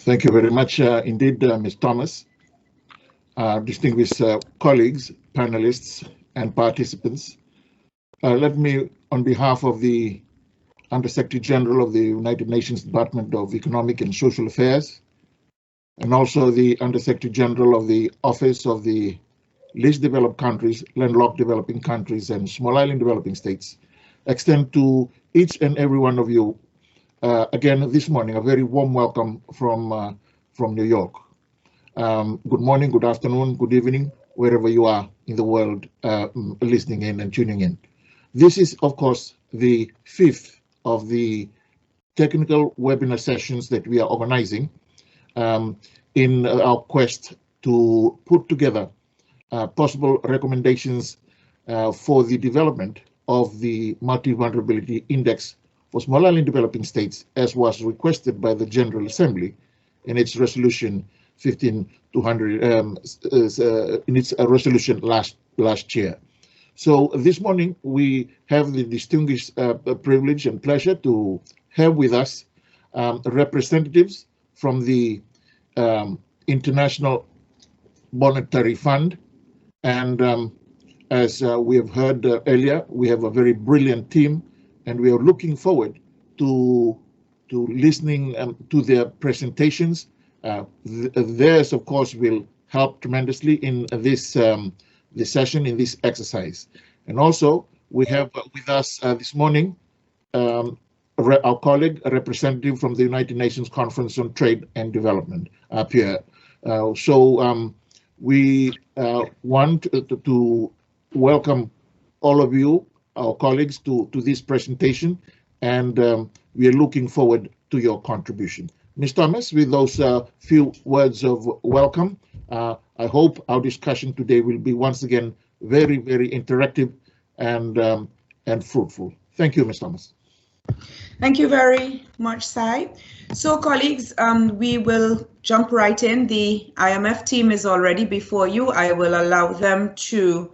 Thank you very much indeed, Ms. Thomas. Distinguished colleagues, panelists, and participants. Let me, on behalf of the Undersecretary General of the United Nations Department of Economic and Social Affairs, and also the Undersecretary General of the Office of the Least Developed Countries, Landlocked Developing Countries, and Small Island Developing States, extend to each and every one of you again this morning a very warm welcome from New York. Good morning, good afternoon, good evening, wherever you are in the world listening in and tuning in. This is, of course, the fifth of the technical webinar sessions that we are organizing in our quest to put together possible recommendations for the development of the Multi-Vulnerability Index for Small Island Developing States, as was requested by the General Assembly in its resolution 15200 in its resolution last year. So this morning we have the distinguished privilege and pleasure to have with us representatives from the International Monetary Fund, and as we have heard earlier, we have a very brilliant team, and we are looking forward to listening to their presentations. Theirs, of course, will help tremendously in this this session, in this exercise. And also, we have with us this morning our colleague, a representative from the United Nations Conference on Trade and Development, Pierre. We want to welcome all of you, our colleagues, to this presentation, and we are looking forward to your contribution. Ms. Thomas, with those few words of welcome, I hope our discussion today will be once again very, very interactive and fruitful. Thank you, Ms. Thomas. Thank you very much, Sai. So, colleagues, we will jump right in. The IMF team is already before you. I will allow them to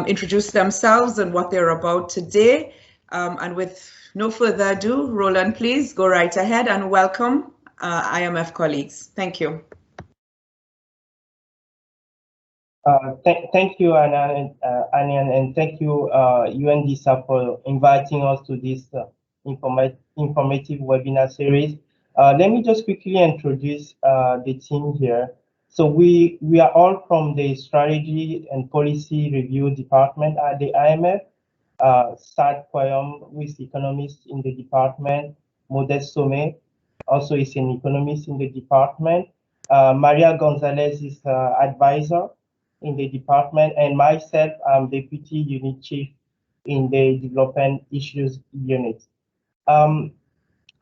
introduce themselves and what they're about today. And with no further ado, Roland, please go right ahead and welcome IMF colleagues. Thank you. Thank you, Anyan, and thank you, UNDSA, for inviting us to this informative webinar series. Let me just quickly introduce the team here. So we are all from the Strategy and Policy Review Department at the IMF. Sad Kwayom, who is economist in the department. Modeste Sommet also is an economist in the department. Maria Gonzalez is advisor in the department, and myself, I'm Deputy Unit Chief in the Development Issues Unit. I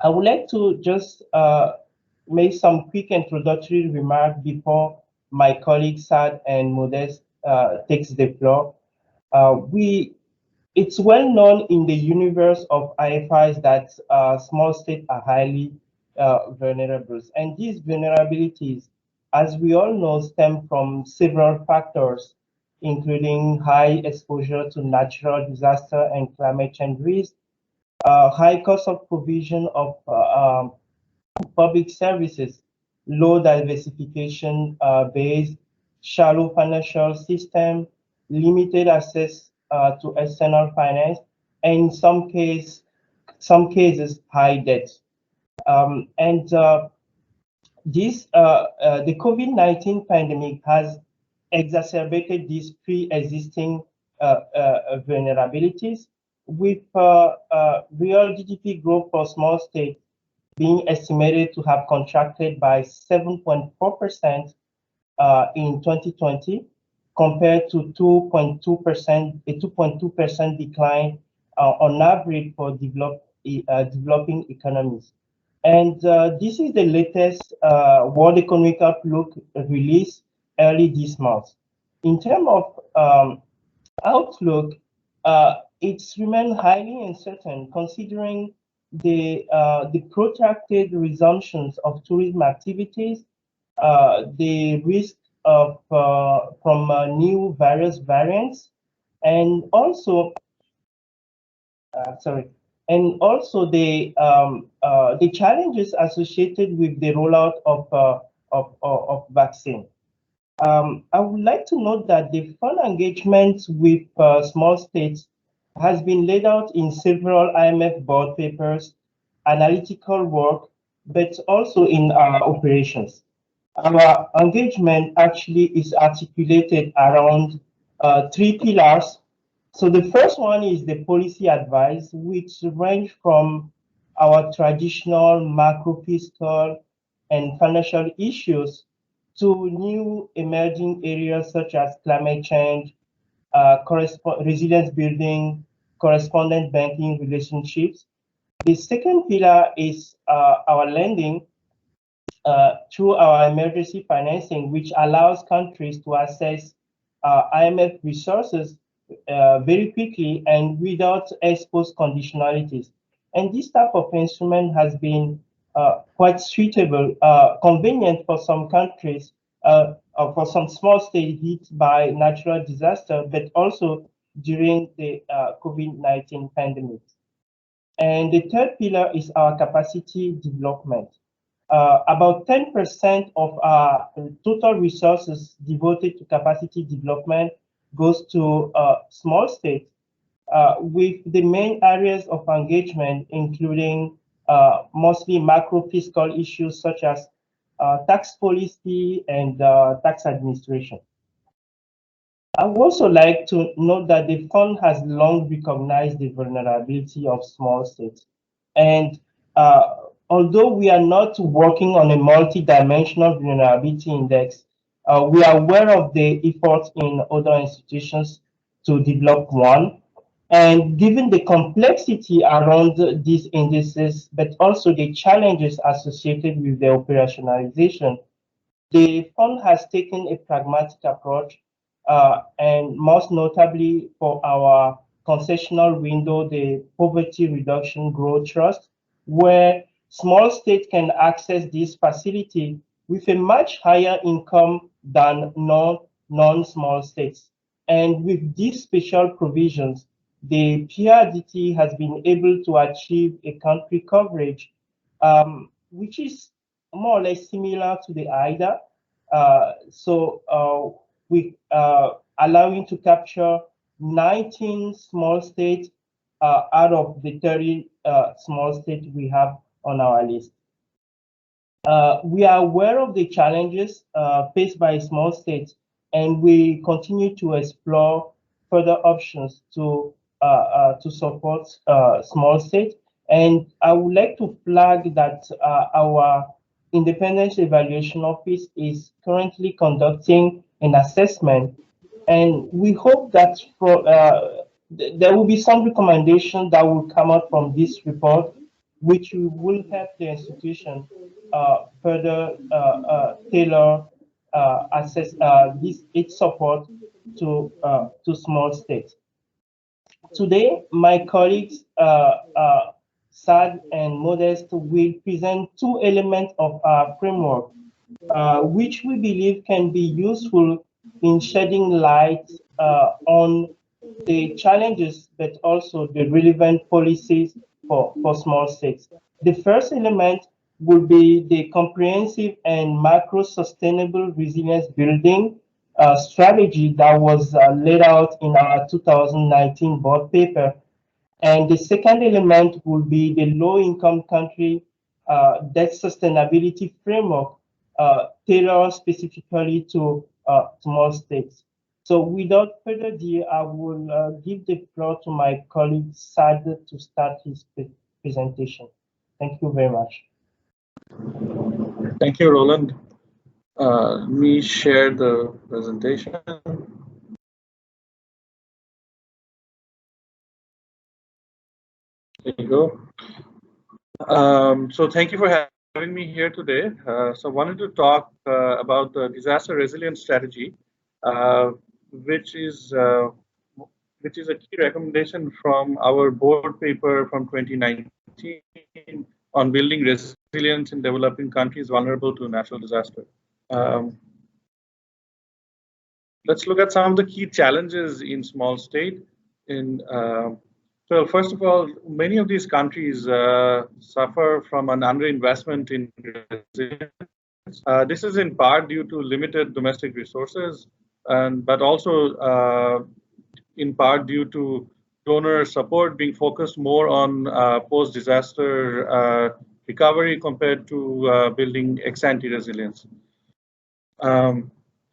would like to just make some quick introductory remarks before my colleagues Sad and Modeste takes the floor. It's well known in the universe of IFIs that small states are highly vulnerable, and these vulnerabilities, as we all know, stem from several factors, including high exposure to natural disaster and climate change risk, high cost of provision of public services, low diversification base, shallow financial system, limited access to external finance, and in some cases, high debt. The COVID-19 pandemic has exacerbated these pre-existing vulnerabilities, with real GDP growth for small states being estimated to have contracted by 7.4% in 2020, compared to 2.2%, a 2.2% decline on average for developing economies. And this is the latest World Economic Outlook released early this month. In terms of outlook, it's remained highly uncertain, considering the protracted resumptions of tourism activities, the risk of from new virus variants, and also and also the challenges associated with the rollout of vaccine. I would like to note that the fund engagement with small states has been laid out in several IMF board papers, analytical work, but also in our operations. Our engagement actually is articulated around three pillars. So the first one is the policy advice, which range from our traditional macro fiscal and financial issues to new emerging areas such as climate change, resilience building, correspondent banking relationships. The second pillar is our lending through our emergency financing, which allows countries to access IMF resources very quickly and without exposed conditionalities. And this type of instrument has been quite suitable, convenient for some countries, for some small states hit by natural disaster, but also during the COVID-19 pandemic. And the third pillar is our capacity development. About 10% of our total resources devoted to capacity development goes to small states, with the main areas of engagement including mostly macro fiscal issues such as tax policy and tax administration. I would also like to note that the fund has long recognized the vulnerability of small states. And although we are not working on a multi-dimensional vulnerability index, we are aware of the efforts in other institutions to develop one. And given the complexity around these indices, but also the challenges associated with the operationalization, the fund has taken a pragmatic approach, and most notably for our concessional window, the Poverty Reduction Growth Trust, where small states can access this facility with a much higher income than non-small states. And with these special provisions, the PRDT has been able to achieve a country coverage, which is more or less similar to the IDA. We allowing to capture 19 small states out of the 30 small states we have on our list. We are aware of the challenges faced by small states, and we continue to explore further options to support small states. And I would like to flag that our Independence Evaluation Office is currently conducting an assessment, and we hope that there will be some recommendation that will come out from this report, which will help the institution further tailor assess its support to small states. Today, my colleagues Sad and Modest will present two elements of our framework, which we believe can be useful in shedding light on the challenges, but also the relevant policies for small states. The first element will be the comprehensive and macro sustainable resilience building strategy that was laid out in our 2019 board paper. And the second element will be the low-income country debt sustainability framework tailored specifically to small states. So without further ado, I will give the floor to my colleague Sad to start his presentation. Thank you very much. Thank you, Roland. Let me share the presentation. There you go. So thank you for having me here today. So I wanted to talk about the disaster resilience strategy, which is a key recommendation from our board paper from 2019 on building resilience in developing countries vulnerable to natural disaster. Let's look at some of the key challenges in small state. So first of all, many of these countries suffer from an underinvestment in resilience. This is in part due to limited domestic resources, but also in part due to donor support being focused more on post-disaster recovery compared to building ex-ante resilience.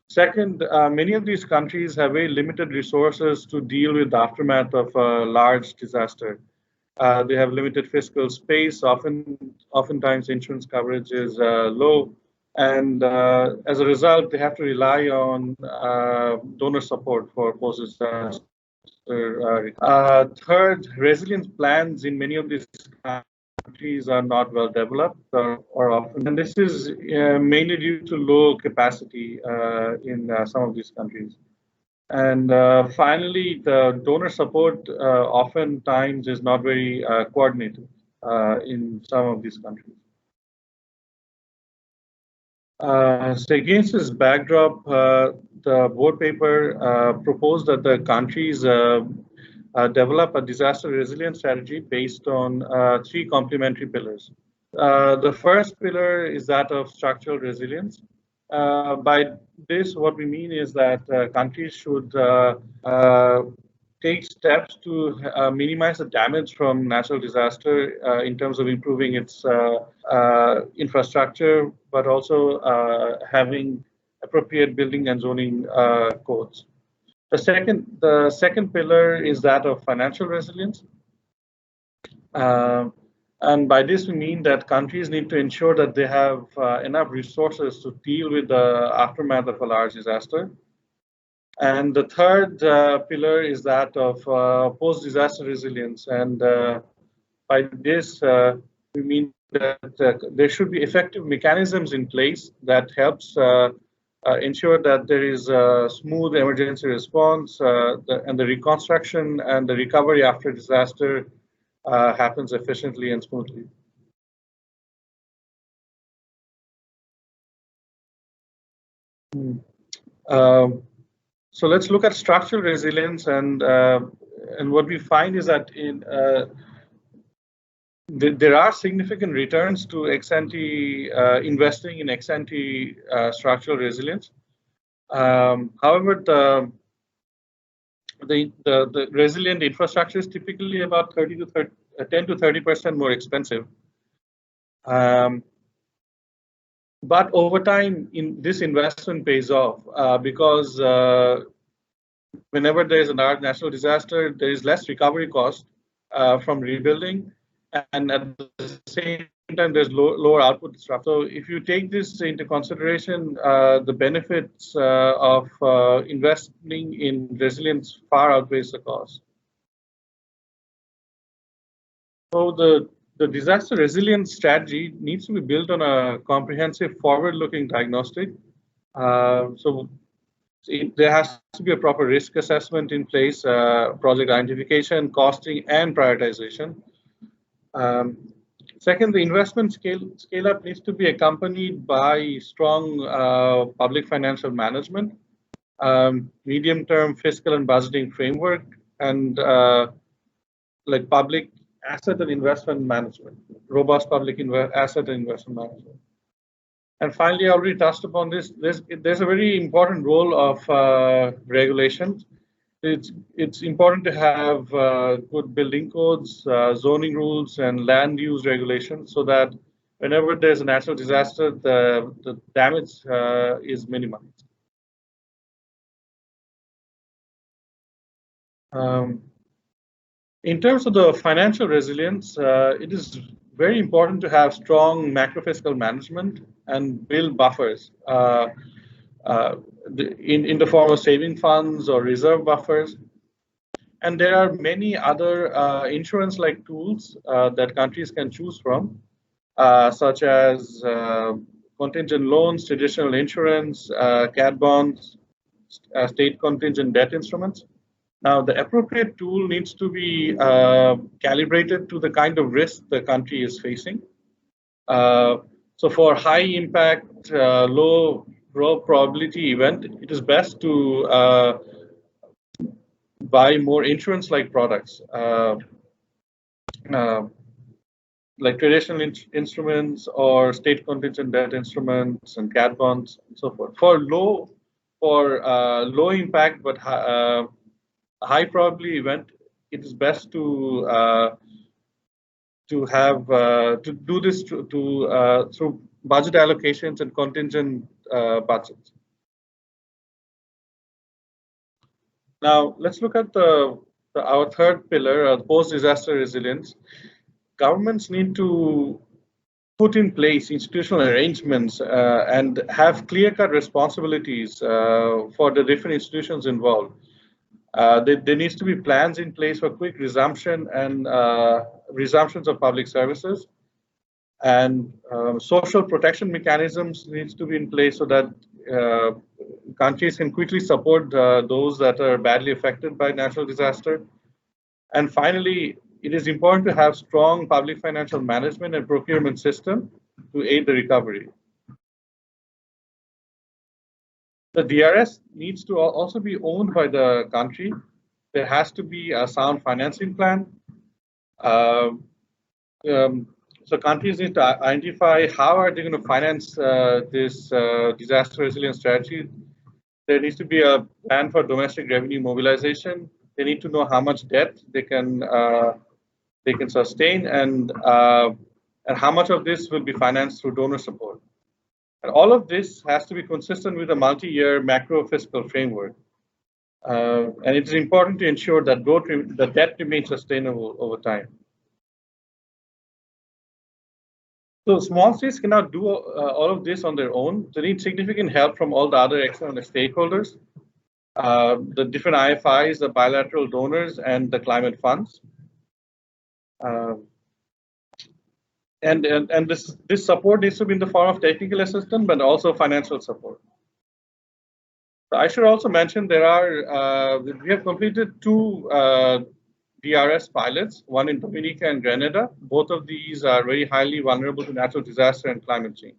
Second, many of these countries have very limited resources to deal with the aftermath of a large disaster. They have limited fiscal space. Oftentimes, insurance coverage is low, and as a result, they have to rely on donor support for post-disaster. Third, resilience plans in many of these countries are not well developed or often, and this is mainly due to low capacity in some of these countries. And finally, the donor support oftentimes is not very coordinated in some of these countries. So against this backdrop, the board paper proposed that the countries develop a disaster resilience strategy based on 3 complementary pillars. The first pillar is that of structural resilience. By this, what we mean is that countries should take steps to minimize the damage from natural disaster in terms of improving its infrastructure, but also having appropriate building and zoning codes. The second pillar is that of financial resilience. And by this, we mean that countries need to ensure that they have enough resources to deal with the aftermath of a large disaster. And the third pillar is that of post-disaster resilience. And by this, we mean that there should be effective mechanisms in place that helps ensure that there is a smooth emergency response and the reconstruction and the recovery after disaster happens efficiently and smoothly. So let's look at structural resilience, and what we find is that there are significant returns to ex-ante investing in ex-ante structural resilience. However, the resilient infrastructure is typically about 10 to 30% more expensive. But over time, this investment pays off because whenever there is a large natural disaster, there is less recovery cost from rebuilding, and at the same time, there's lower output disruption. So if you take this into consideration, the benefits of investing in resilience far outweighs the cost. So the disaster resilience strategy needs to be built on a comprehensive forward-looking diagnostic. So there has to be a proper risk assessment in place, project identification, costing, and prioritization. Second, the investment scale up needs to be accompanied by strong public financial management, medium-term fiscal and budgeting framework, and like public asset and investment management, robust public asset and investment management. And finally, I already touched upon this. There's a very important role of regulations. It's important to have good building codes, zoning rules, and land use regulations, so that whenever there's a natural disaster, the damage is minimized. In terms of the financial resilience, it is very important to have strong macro-fiscal management and build buffers in the form of saving funds or reserve buffers. And there are many other insurance-like tools that countries can choose from, such as contingent loans, traditional insurance, cat bonds, state contingent debt instruments. Now, the appropriate tool needs to be calibrated to the kind of risk the country is facing. So for high impact, low probability event, it is best to buy more insurance-like products. like traditional instruments or state contingent debt instruments and cat bonds and so forth. For low impact but high probability event, it is best to do this through budget allocations and contingent budgets. Now let's look at our third pillar, post-disaster resilience. Governments need to put in place institutional arrangements and have clear-cut responsibilities for the different institutions involved. There needs to be plans in place for quick resumption and resumptions of public services, and social protection mechanisms needs to be in place so that countries can quickly support those that are badly affected by natural disaster. And finally, it is important to have strong public financial management and procurement system to aid the recovery. The DRS needs to also be owned by the country. There has to be a sound financing plan. So countries need to identify how are they going to finance this disaster resilience strategy. There needs to be a plan for domestic revenue mobilization. They need to know how much debt they can sustain, and how much of this will be financed through donor support. And all of this has to be consistent with a multi-year macro fiscal framework. And it is important to ensure that the debt remains sustainable over time. So small states cannot do all of this on their own. They need significant help from all the other external stakeholders, the different IFIs, the bilateral donors, and the climate funds. And this support needs to be in the form of technical assistance, but also financial support. So I should also mention we have completed 2 DRS pilots, one in Dominica and Grenada. Both of these are very highly vulnerable to natural disaster and climate change.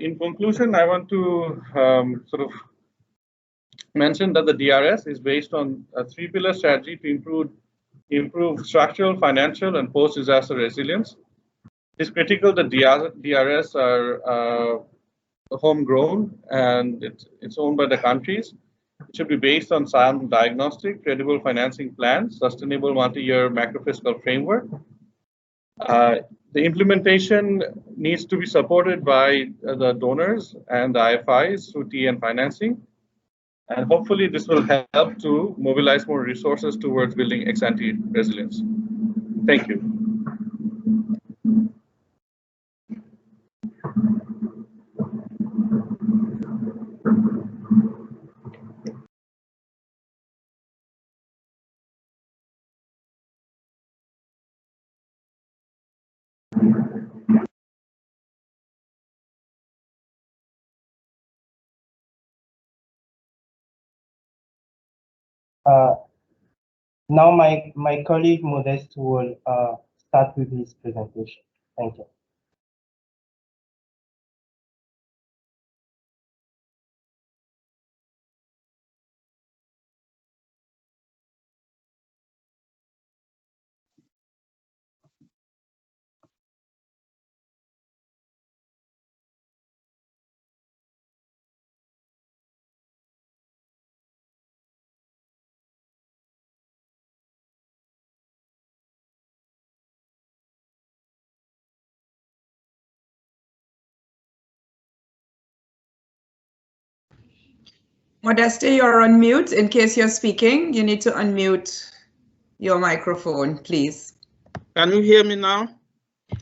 In conclusion, I want to sort of mention that the DRS is based on a 3-pillar strategy to improve structural, financial, and post-disaster resilience. It's critical that DRS are homegrown and it's owned by the countries. It should be based on sound diagnostic, credible financing plans, sustainable multi-year macro-fiscal framework. The implementation needs to be supported by the donors and the IFIs through TN financing. And hopefully this will help to mobilize more resources towards building ex-ante resilience. Thank you. Now my colleague Modeste will start with his presentation. Thank you. Modeste, you're on mute. In case you're speaking, you need to unmute your microphone, please. Can you hear me now?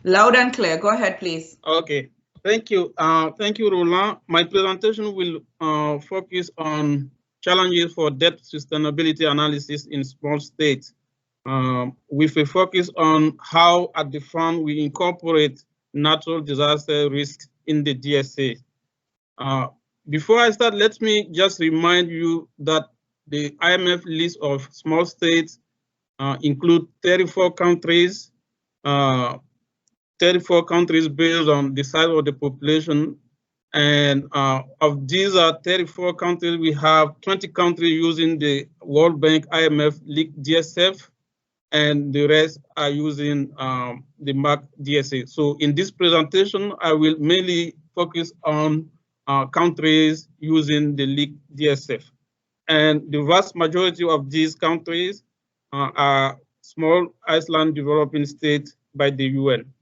Loud and clear. Go ahead, please. Okay. Thank you. Thank you, Roland. My presentation will focus on challenges for debt sustainability analysis in small states, with a focus on how at the fund we incorporate natural disaster risk in the DSA. Before I start, let me just remind you that the IMF list of small states include 34 countries, 34 countries based on the size of the population. And of these 34 countries, we have 20 countries using the World Bank IMF league DSF, and the rest are using the MAC DSA. So in this presentation, I will mainly focus on countries using the leak DSF. And the vast majority of these countries are small island developing states by the UN.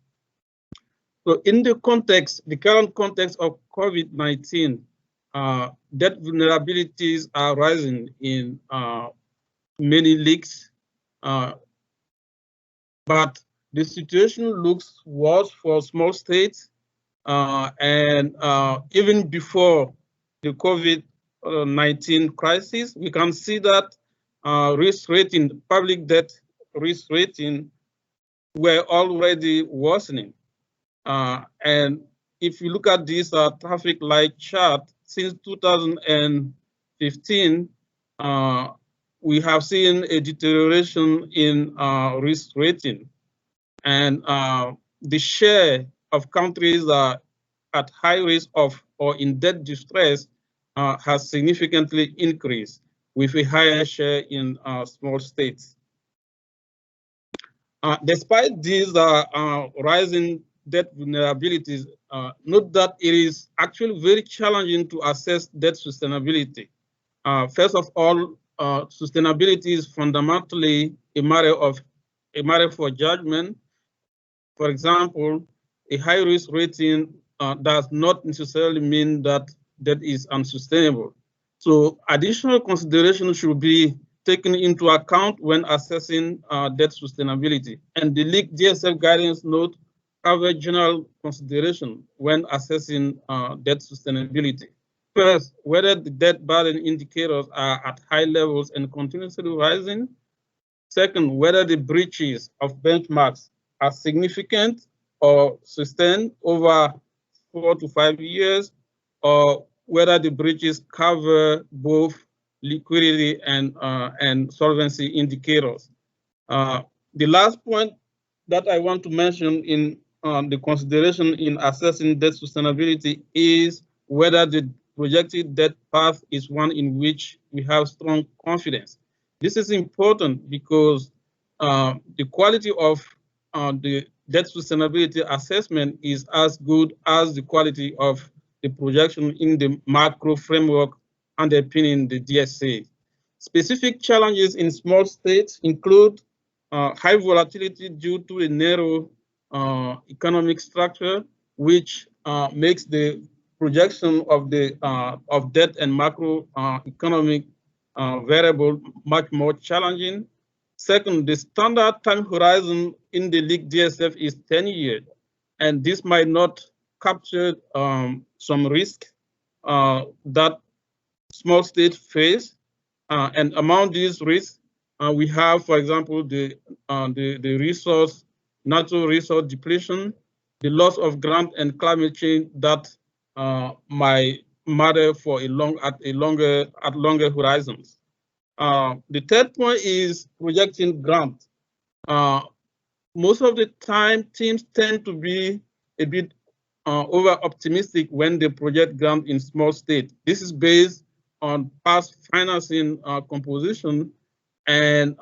So in the context, the current context of COVID-19, debt vulnerabilities are rising in many leaks, but the situation looks worse for small states, and even before the COVID-19 crisis, we can see that risk rating, public debt risk rating, were already worsening. And if you look at this traffic light chart, since 2015, we have seen a deterioration in risk rating, and the share of countries at high risk of or in debt distress has significantly increased, with a higher share in small states. Despite these rising debt vulnerabilities, note that it is actually very challenging to assess debt sustainability. First of all, sustainability is fundamentally a matter for judgment. For example, a high risk rating does not necessarily mean that debt is unsustainable. So additional considerations should be taken into account when assessing debt sustainability. And the leaked DSF guidance note cover general consideration when assessing debt sustainability. First, whether the debt burden indicators are at high levels and continuously rising. Second, whether the breaches of benchmarks are significant or sustained over 4 to 5 years, or whether the breaches cover both liquidity and solvency indicators. The last point that I want to mention in the consideration in assessing debt sustainability is whether the projected debt path is one in which we have strong confidence. This is important because the quality of the debt sustainability assessment is as good as the quality of the projection in the macro framework underpinning the DSA. Specific challenges in small states include high volatility due to a narrow economic structure, which makes the projection of the of debt and macro economic variable much more challenging. Second, the standard time horizon in the league DSF is 10 years, and this might not capture some risk that small states face. And among these risks, we have, for example, the natural resource depletion, the loss of grant, and climate change that might matter for longer horizons. The third point is projecting grant. Most of the time, teams tend to be a bit over optimistic when they project grant in small states. This is based on past financing composition, and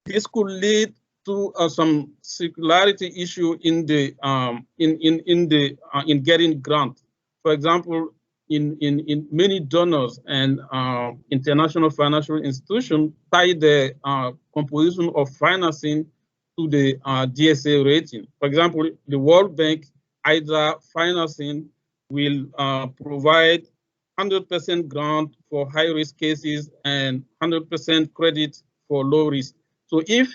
this could lead to some circularity issue in the in getting grant. For example, in many donors and international financial institutions tie the composition of financing to the DSA rating. For example, the World Bank either financing will provide 100% grant for high risk cases and 100% credit for low risk. So if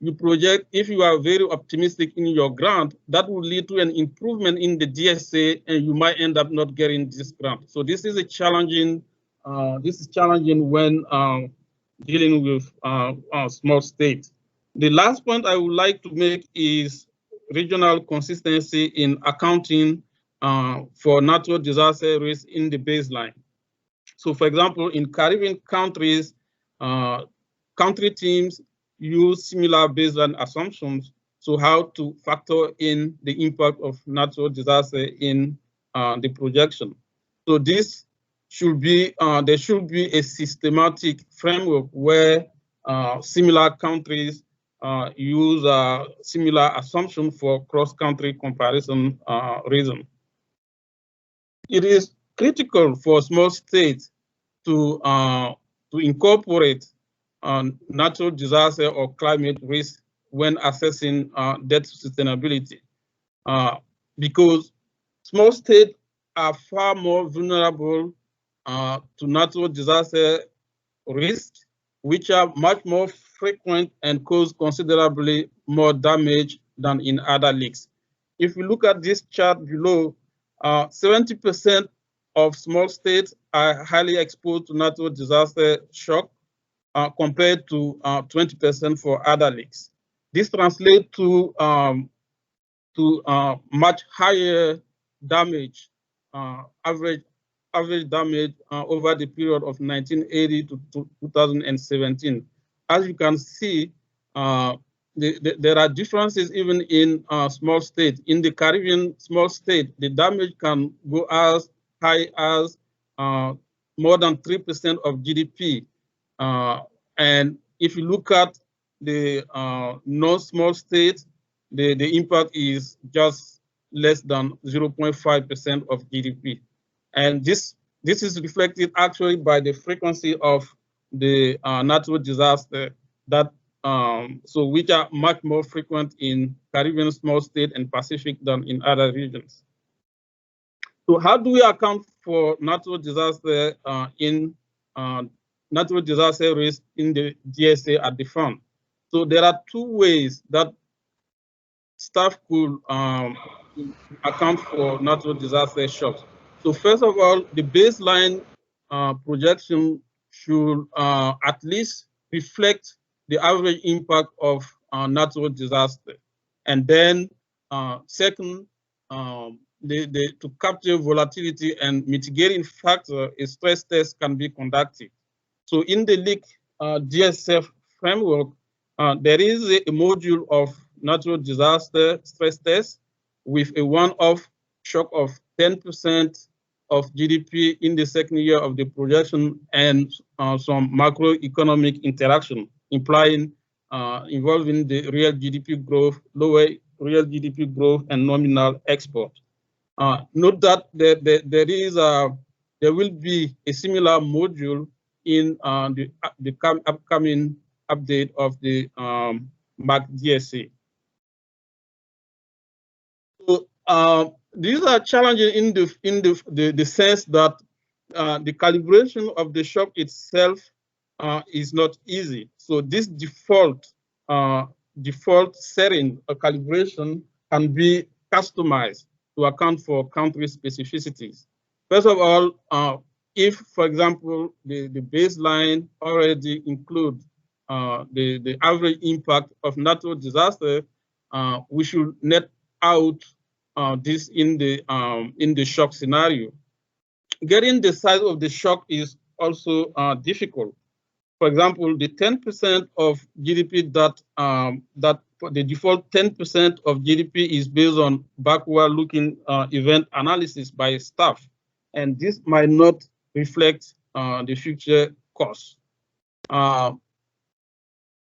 you are very optimistic in your grant, that will lead to an improvement in the DSA, and you might end up not getting this grant. So this is a challenging. This is challenging when dealing with small states. The last point I would like to make is regional consistency in accounting for natural disaster risk in the baseline. So, for example, in Caribbean countries, country teams use similar baseline assumptions. So how to factor in the impact of natural disaster in the projection. So this should be, there should be a systematic framework where similar countries use a similar assumption for cross-country comparison reason. It is critical for small states to incorporate natural disaster or climate risk when assessing debt sustainability, because small states are far more vulnerable to natural disaster risks, which are much more frequent and cause considerably more damage than in other leagues. If you look at this chart below, 70% of small states are highly exposed to natural disaster shock compared to 20% for other leagues. This translates to much higher damage, average damage over the period of 1980 to 2017. As you can see, there are differences even in small states. In the Caribbean small state, the damage can go as high as more than 3% of GDP. And if you look at the non-small states, the impact is just less than 0.5% of GDP. And this is reflected actually by the frequency of the natural disaster that which are much more frequent in Caribbean small state and Pacific than in other regions. So how do we account for natural disaster natural disaster risk in the DSA at the fund? So there are two ways that staff could account for natural disaster shocks. So first of all, the baseline projection should at least reflect the average impact of natural disaster. And then second, to capture volatility and mitigating factor, a stress test can be conducted. So in the leak DSF framework, there is a module of natural disaster stress test with a one-off shock of 10% of GDP in the second year of the projection and some macroeconomic interaction involving the real GDP growth, lower real GDP growth, and nominal export. Note that there will be a similar module in the upcoming update of the MAC DSA. So these are challenging in the sense that the calibration of the shock itself is not easy. So this default setting or calibration can be customized to account for country specificities. First of all, if, for example, the baseline already includes the average impact of natural disaster, we should net out this in the shock scenario. Getting the size of the shock is also difficult. For example, the 10% of GDP that the default 10% of GDP is based on backward-looking event analysis by staff, and this might not reflect the future costs.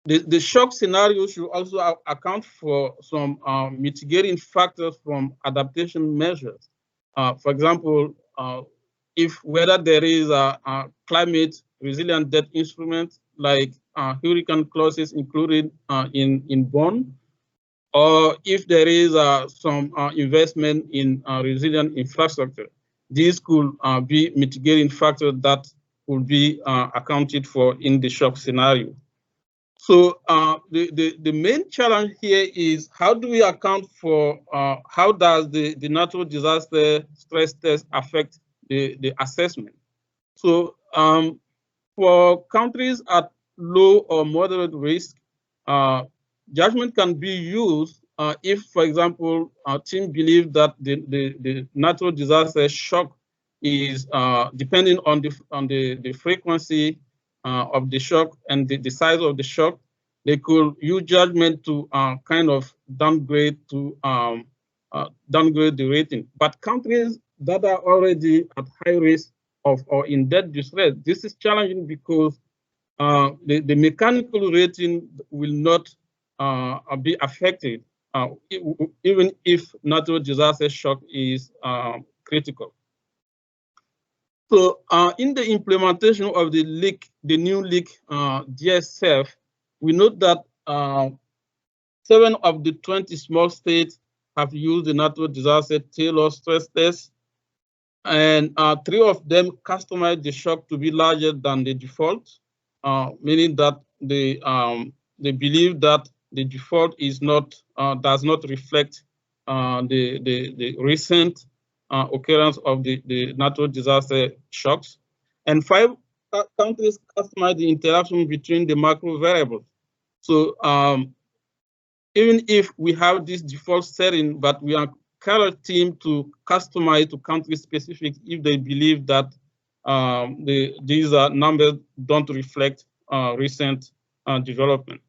The shock scenario should also account for some mitigating factors from adaptation measures. For example, whether there is a climate resilient debt instrument like hurricane clauses included in bond, or if there is some investment in resilient infrastructure. These could be mitigating factors that could be accounted for in the shock scenario. So the main challenge here is how do we account for how does the natural disaster stress test affect the assessment? So for countries at low or moderate risk, judgment can be used if, for example, our team believes that the natural disaster shock is depending on the frequency of the shock and the size of the shock. They could use judgment to kind of downgrade the rating. But countries that are already at high risk of or in debt distress, this is challenging because the mechanical rating will not be affected, even if natural disaster shock is critical. So in the implementation of the new leak DSF, we note that 7 of the 20 small states have used the natural disaster tailor stress test, and 3 of them customized the shock to be larger than the default, meaning that they believe that the default is not does not reflect the recent occurrence of the natural disaster shocks, and 5 countries customize the interaction between the macro variables. So even if we have this default setting, but we encourage team to customize to country specific if they believe that these numbers don't reflect recent development.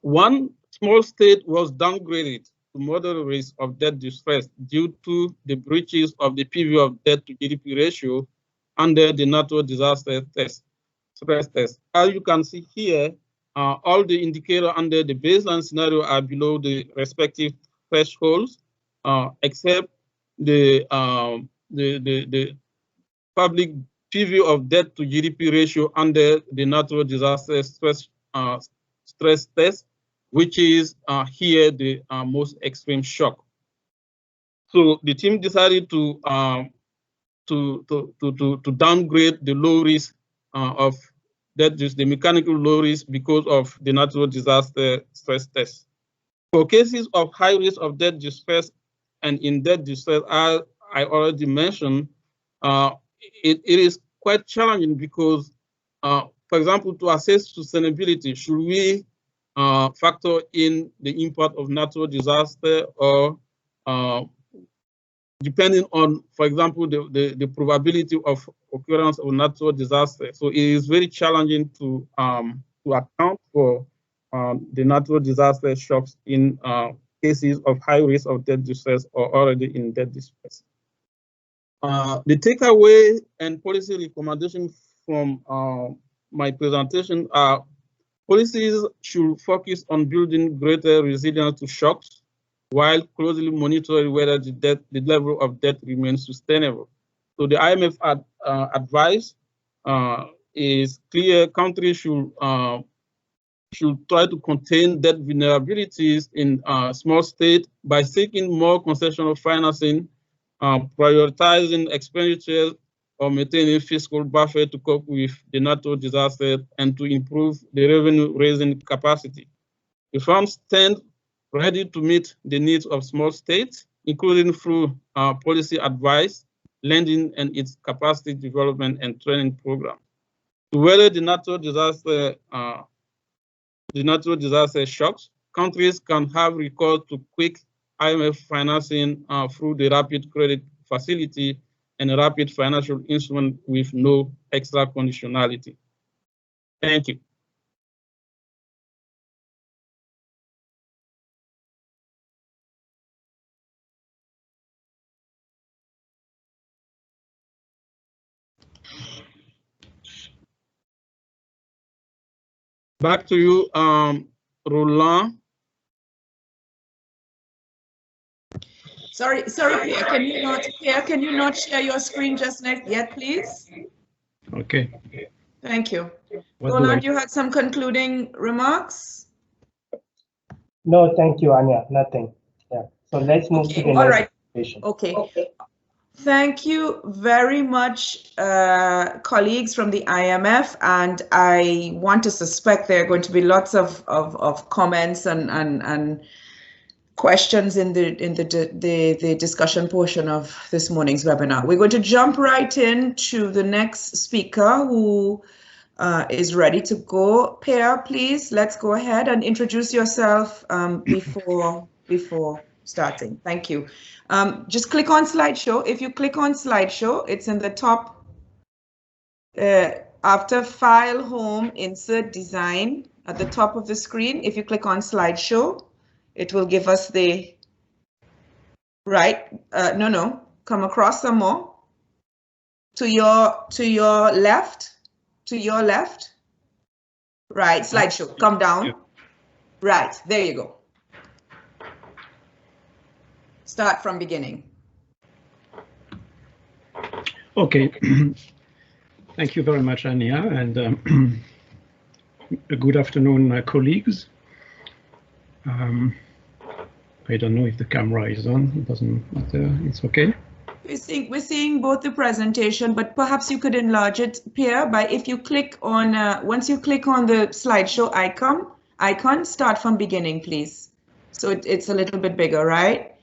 One small state was downgraded to moderate risk of debt distress due to the breaches of the PV of debt to GDP ratio under the natural disaster stress test. As you can see here, all the indicators under the baseline scenario are below the respective thresholds, except the public PV of debt to GDP ratio under the natural disaster stress test, which is here the most extreme shock. So the team decided to downgrade the low risk of that is the mechanical low risk because of the natural disaster stress test. For cases of high risk of debt distress and in debt distress, as I already mentioned, it is quite challenging because, for example, to assess sustainability, should we factor in the impact of natural disaster or depending on, for example, the probability of occurrence of natural disaster. So it is very challenging to account for the natural disaster shocks in cases of high risk of debt distress or already in debt distress. The takeaway and policy recommendation from my presentation are policies should focus on building greater resilience to shocks, while closely monitoring whether the level of debt remains sustainable. So the IMF advice is clear: countries should try to contain debt vulnerabilities in small states by seeking more concessional financing, prioritizing expenditures, or maintaining fiscal buffer to cope with the natural disaster and to improve the revenue raising capacity. The firms stand ready to meet the needs of small states, including through policy advice, lending, and its capacity development and training program. To weather the natural disaster shocks, countries can have recourse to quick IMF financing through the Rapid Credit Facility and a rapid financial instrument with no extra conditionality. Thank you. Back to you, Roland. Sorry, Pierre, can you not share your screen just yet, please? Okay. Thank you. Roland, you had some concluding remarks? No, thank you, Anya, nothing. Yeah, so let's move to the next presentation. Okay. Thank you very much, colleagues from the IMF, and I want to suspect there are going to be lots of comments and questions in the discussion portion of this morning's webinar. We're going to jump right into the next speaker who is ready to go. Pierre, please, let's go ahead and introduce yourself before starting. Thank you. Just click on slideshow. If you click on slideshow, it's in the top after file, home, insert, design at the top of the screen. If you click on slideshow, it will give us the come across some more to your left. Right, slideshow, come down. Yeah. Right, there you go. Start from beginning. Okay. Thank you very much, Ania, and good afternoon, colleagues. I don't know if the camera is on. It doesn't matter. It's okay. We're seeing both the presentation, but perhaps you could enlarge it, Pierre, by if you click on, once you click on the slideshow icon, start from beginning, please. So it's a little bit bigger, right?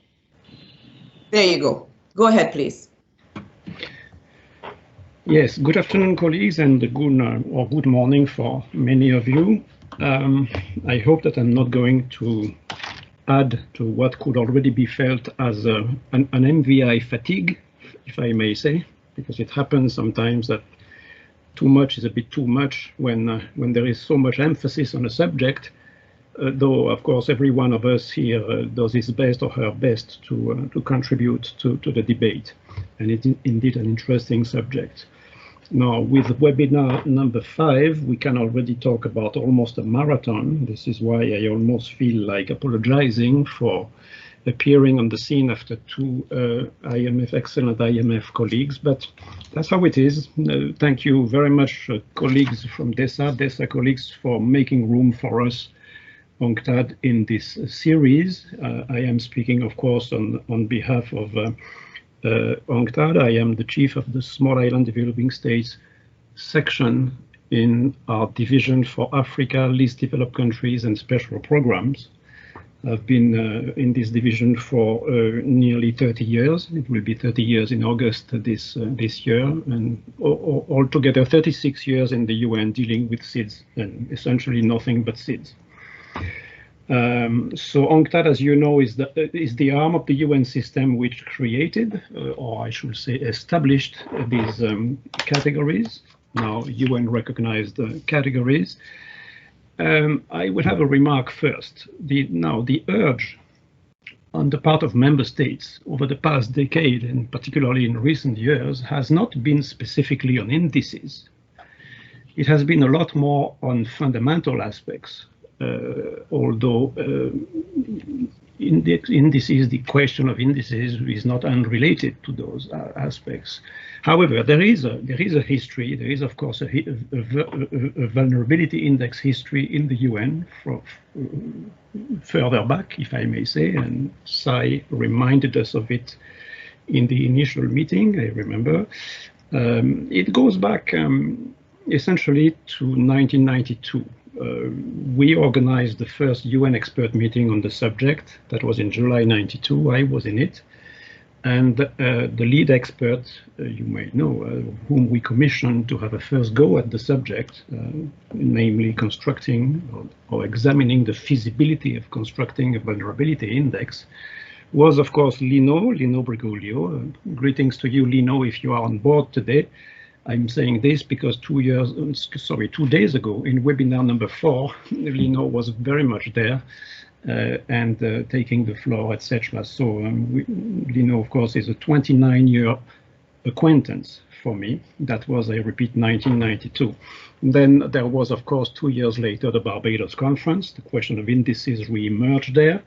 There you go. Go ahead, please. Yes, good afternoon, colleagues, and good morning for many of you. I hope that I'm not going to add to what could already be felt as an MVI fatigue, if I may say, because it happens sometimes that too much is a bit too much when there is so much emphasis on a subject, though, of course, every one of us here does his best or her best to contribute to the debate. And it's indeed an interesting subject. Now, with webinar number 5, we can already talk about almost a marathon. This is why I almost feel like apologizing for appearing on the scene after 2 excellent IMF colleagues, but that's how it is. Thank you very much, colleagues from DESA colleagues, for making room for us, UNCTAD, in this series. I am speaking, of course, on behalf of UNCTAD. I am the chief of the Small Island Developing States section in our division for Africa, least developed countries and special programs. I've been in this division for nearly 30 years. It will be 30 years in August this year, and altogether 36 years in the UN dealing with SIDS, and essentially nothing but SIDS. So UNCTAD, as you know, is the arm of the UN system which created, or I should say established, these categories, now UN recognized categories. I would have a remark first. The urge on the part of member states over the past decade, and particularly in recent years, has not been specifically on indices. It has been a lot more on fundamental aspects. Although indices, the question of indices is not unrelated to those aspects. However, there is a history. There is, of course, a vulnerability index history in the UN from further back, if I may say, and Sai reminded us of it in the initial meeting, I remember. It goes back essentially to 1992. We organized the first UN expert meeting on the subject. That was in July '92. I was in it. And the lead expert, you may know, whom we commissioned to have a first go at the subject, namely constructing or examining the feasibility of constructing a vulnerability index, was, of course, Lino Briguglio. Greetings to you, Lino, if you are on board today. I'm saying this because 2 days ago, in webinar number 4, Lino was very much there and taking the floor, etc. So Lino, of course, is a 29-year acquaintance for me. That was, I repeat, 1992. Then there was, of course, 2 years later, the Barbados conference. The question of indices re-emerged there,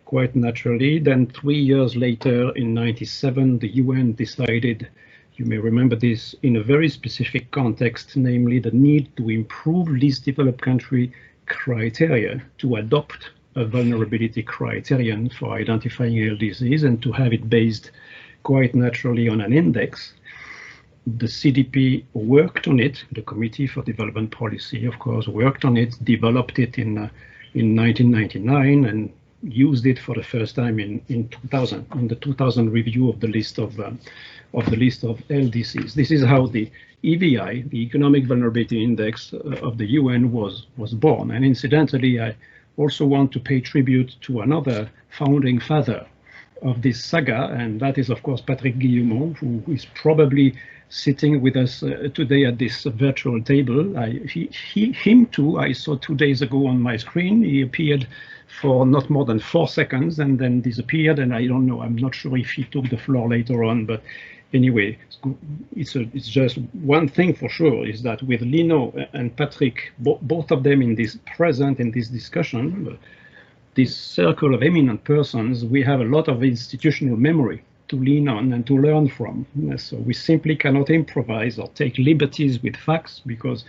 quite naturally. Then 3 years later, in '97, the UN decided, you may remember this, in a very specific context, namely the need to improve least developed country criteria, to adopt a vulnerability criterion for identifying LDCs and to have it based quite naturally on an index. The CDP worked on it, the Committee for Development Policy, of course, worked on it, developed it in 1999 and used it for the first time in 2000, in the 2000 review of the list of LDCs. This is how the EVI, the Economic Vulnerability Index of the UN, was born. And incidentally, I also want to pay tribute to another founding father of this saga, and that is, of course, Patrick Guillemot, who is probably sitting with us today at this virtual table. Him too, I saw 2 days ago on my screen. He appeared for not more than 4 seconds and then disappeared, and I don't know, I'm not sure if he took the floor later on, but anyway, it's just one thing for sure is that with Lino and Patrick, both of them present in this discussion, this circle of eminent persons, we have a lot of institutional memory to lean on and to learn from. So we simply cannot improvise or take liberties with facts, because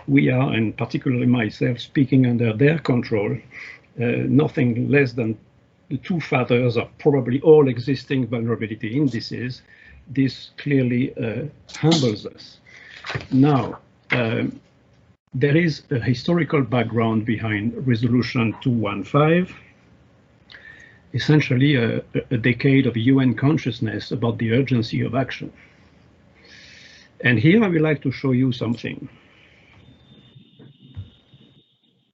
we are, and particularly myself, speaking under their control, nothing less than the two fathers of probably all existing vulnerability indices. This clearly humbles us. Now, there is a historical background behind Resolution 215, essentially a decade of UN consciousness about the urgency of action. And here I would like to show you something.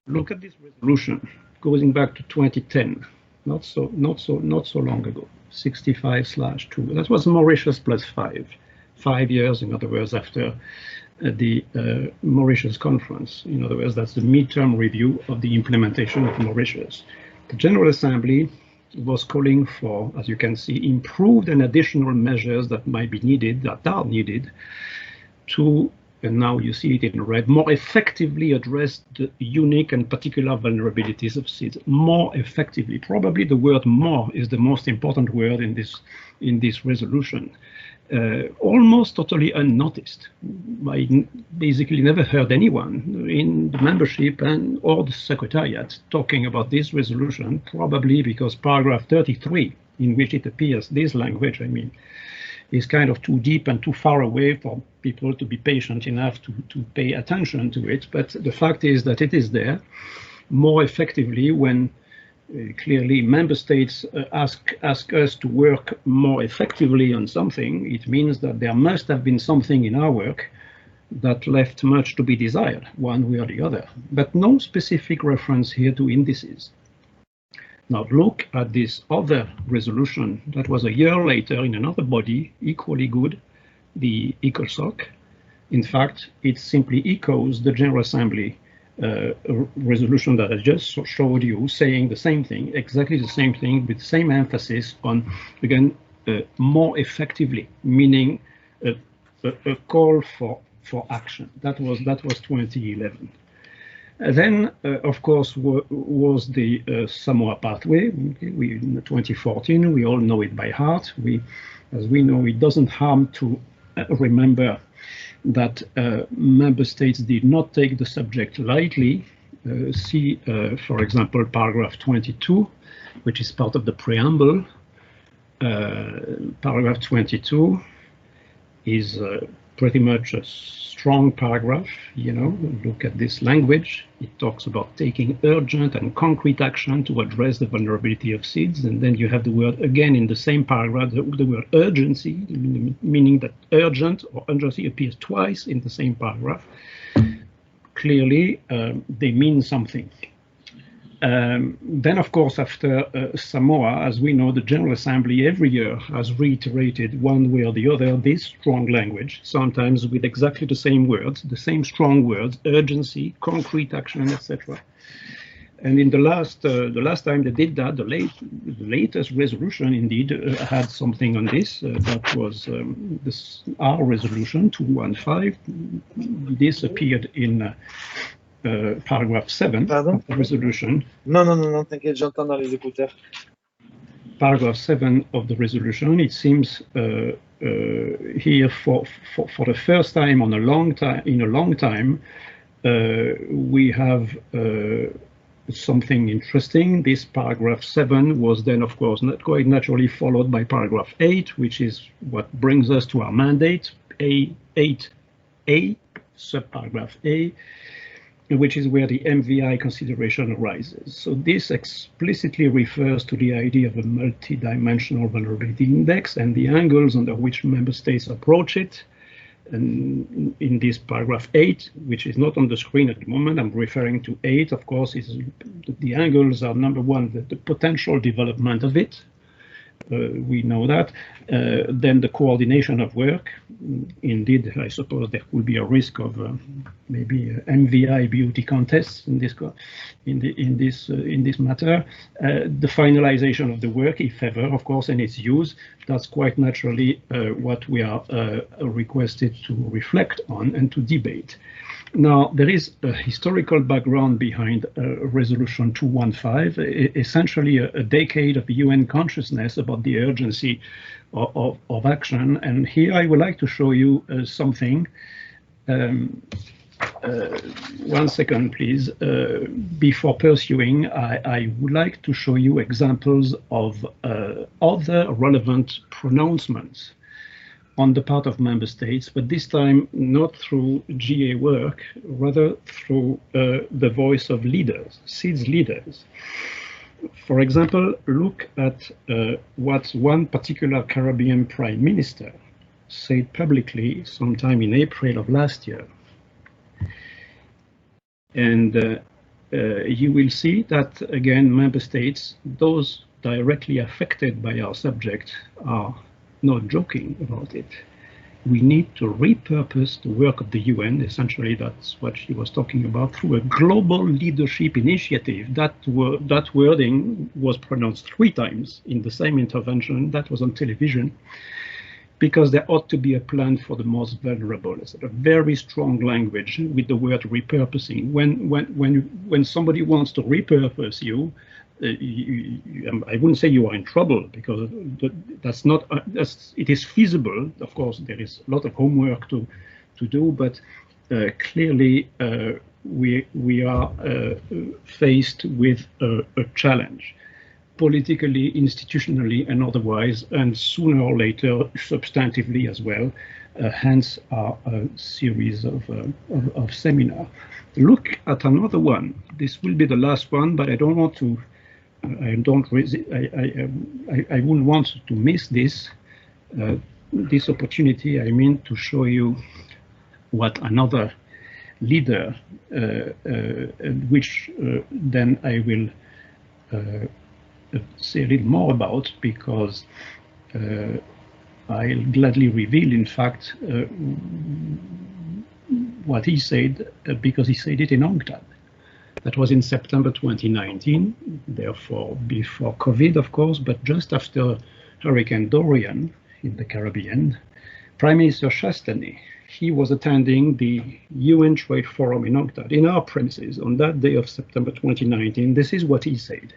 Look at this resolution going back to 2010, not so long ago, 65/2. That was Mauritius plus 5 years, in other words, after the Mauritius conference. In other words, that's the midterm review of the implementation of Mauritius. The General Assembly was calling for, as you can see, improved and additional measures that might be needed, that are needed, to, and now you see it in red, more effectively address the unique and particular vulnerabilities of SIDS. More effectively, probably the word "more" is the most important word in this resolution. Almost totally unnoticed. I basically never heard anyone in the membership or the Secretariat talking about this resolution, probably because paragraph 33, in which it appears, this language, I mean, is kind of too deep and too far away for people to be patient enough to pay attention to it. But the fact is that it is there more effectively when clearly member states ask us to work more effectively on something. It means that there must have been something in our work that left much to be desired, one way or the other. But no specific reference here to indices. Now look at this other resolution that was a year later in another body, equally good, the ECOSOC. In fact, it simply echoes the General Assembly resolution that I just showed you, saying the same thing, exactly the same thing, with the same emphasis on, again, more effectively, meaning a call for action. That was 2011. Then, of course, was the Samoa pathway. In 2014, we all know it by heart. As we know, it doesn't harm to remember that member states did not take the subject lightly. See, for example, paragraph 22, which is part of the preamble. Paragraph 22 is pretty much a strong paragraph, you know. Look at this language. It talks about taking urgent and concrete action to address the vulnerability of SIDS, and then you have the word again in the same paragraph, the word urgency, meaning that urgent or urgency appears twice in the same paragraph. Clearly, they mean something. Then, of course, after Samoa, as we know, the General Assembly every year has reiterated one way or the other this strong language, sometimes with exactly the same words, the same strong words, urgency, concrete action, etc. And in the last time they did that, the latest resolution indeed had something on this. That was our resolution 215. This appeared in paragraph 7 of the resolution. Non, t'inquiète, j'entends dans les écouteurs. Paragraph 7 of the resolution. It seems here for the first time in a long time, we have something interesting. This paragraph 7 was then, of course, not quite naturally followed by paragraph 8, which is what brings us to our mandate, 8A, subparagraph A, which is where the MVI consideration arises. So this explicitly refers to the idea of a multi-dimensional vulnerability index and the angles under which member states approach it. And in this paragraph 8, which is not on the screen at the moment, I'm referring to 8, of course, is the angles are number one, the potential development of it, we know that. Then the coordination of work. Indeed, I suppose there could be a risk of maybe MVI beauty contests in this matter. The finalization of the work, if ever, of course, and its use. That's quite naturally what we are requested to reflect on and to debate. Now, there is a historical background behind Resolution 215, essentially a decade of UN consciousness about the urgency of action. And here I would like to show you something. 1 second, please. Before pursuing, I would like to show you examples of other relevant pronouncements on the part of member states, but this time not through GA work, rather through the voice of leaders, SIDS leaders. For example, look at what one particular Caribbean prime minister said publicly sometime in April of last year. And you will see that, again, member states, those directly affected by our subject, are not joking about it. We need to repurpose the work of the UN. Essentially, that's what she was talking about, through a global leadership initiative. That wording was pronounced 3 times in the same intervention. That was on television, because there ought to be a plan for the most vulnerable. It's a very strong language with the word repurposing. When somebody wants to repurpose you, I wouldn't say you are in trouble, because that's not. It is feasible. Of course, there is a lot of homework to do, but clearly we are faced with a challenge, politically, institutionally, and otherwise, and sooner or later, substantively as well. Hence our series of seminars. Look at another one. This will be the last one, but I don't want to. I wouldn't want to miss this opportunity. I mean, to show you what another leader, which then I will say a little more about, because I'll gladly reveal, in fact, what he said, because he said it in UNCTAD. That was in September 2019, therefore before COVID, of course, but just after Hurricane Dorian in the Caribbean. Prime Minister Chastany, he was attending the UN Trade Forum in UNCTAD, in our premises, on that day of September 2019. This is what he said.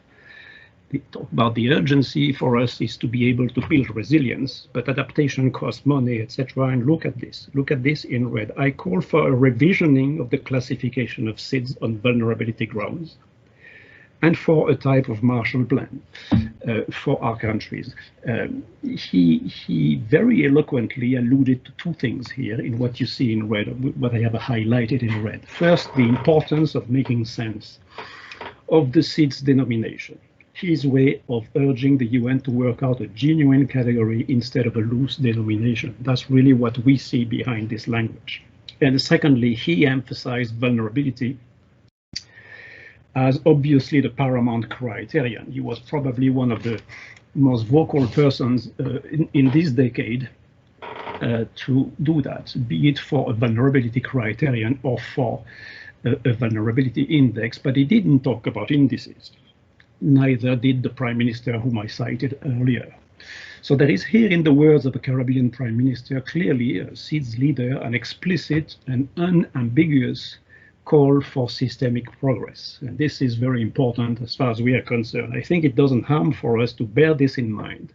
He talked about the urgency for us is to be able to build resilience, but adaptation costs money, etc. And look at this in red. I call for a revisioning of the classification of SIDS on vulnerability grounds, and for a type of Marshall Plan for our countries. He very eloquently alluded to 2 things here in what you see in red, what I have highlighted in red. First, the importance of making sense of the SIDS denomination. His way of urging the UN to work out a genuine category instead of a loose denomination. That's really what we see behind this language. And secondly, he emphasized vulnerability as obviously the paramount criterion. He was probably one of the most vocal persons in this decade to do that, be it for a vulnerability criterion or for a vulnerability index, but he didn't talk about indices. Neither did the Prime Minister whom I cited earlier. So there is here, in the words of the Caribbean Prime Minister, clearly a SIDS leader, an explicit and unambiguous call for systemic progress. And this is very important as far as we are concerned. I think it doesn't harm for us to bear this in mind,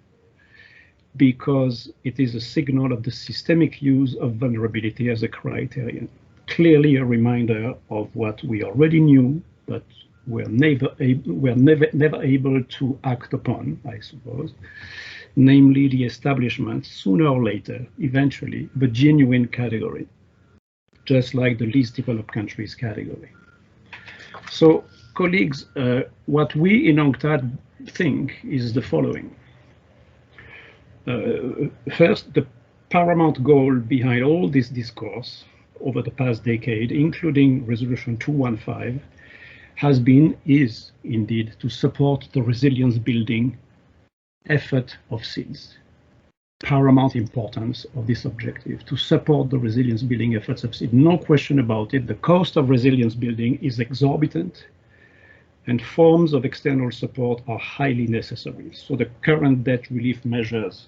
because it is a signal of the systemic use of vulnerability as a criterion. Clearly a reminder of what we already knew, but we're never able to act upon, I suppose, namely the establishment, sooner or later, eventually, of a genuine category, just like the least developed countries category. So, colleagues, what we in UNCTAD think is the following. First, the paramount goal behind all this discourse over the past decade, including Resolution 215, is indeed to support the resilience building effort of SIDS. Paramount importance of this objective to support the resilience building efforts of SIDS. No question about it. The cost of resilience building is exorbitant, and forms of external support are highly necessary. So the current debt relief measures,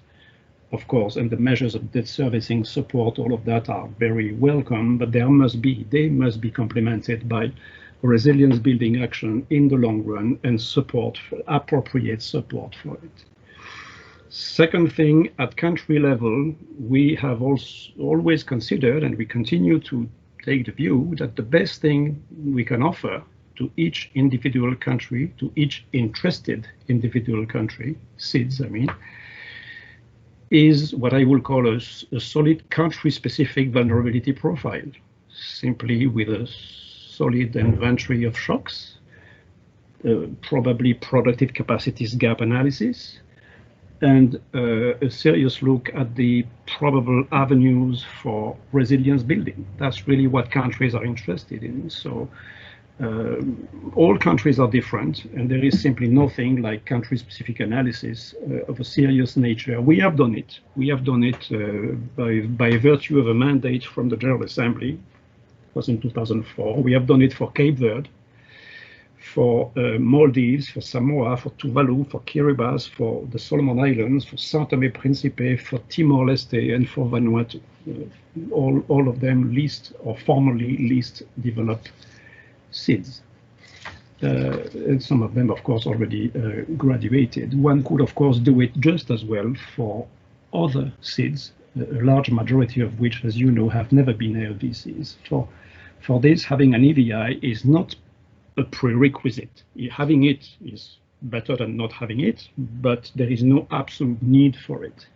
of course, and the measures of debt servicing support, all of that are very welcome, but they must be complemented by resilience building action in the long run and support, appropriate support for it. Second thing, at country level, we have also always considered, and we continue to take the view, that the best thing we can offer to each individual country, to each interested individual country, SIDS, I mean, is what I will call a solid country-specific vulnerability profile, simply with a solid inventory of shocks, probably productive capacities gap analysis, and a serious look at the probable avenues for resilience building. That's really what countries are interested in. So all countries are different, and there is simply nothing like country-specific analysis of a serious nature. We have done it. We have done it by virtue of a mandate from the General Assembly. It was in 2004. We have done it for Cape Verde, for Maldives, for Samoa, for Tuvalu, for Kiribati, for the Solomon Islands, for Saint Thomé Principe, for Timor-Leste, and for Vanuatu. All of them least or formerly least developed SIDS. And some of them, of course, already graduated. One could, of course, do it just as well for other SIDS, a large majority of which, as you know, have never been LVCs. For this, having an EVI is not a prerequisite. Having it is better than not having it, but there is no absolute need for it.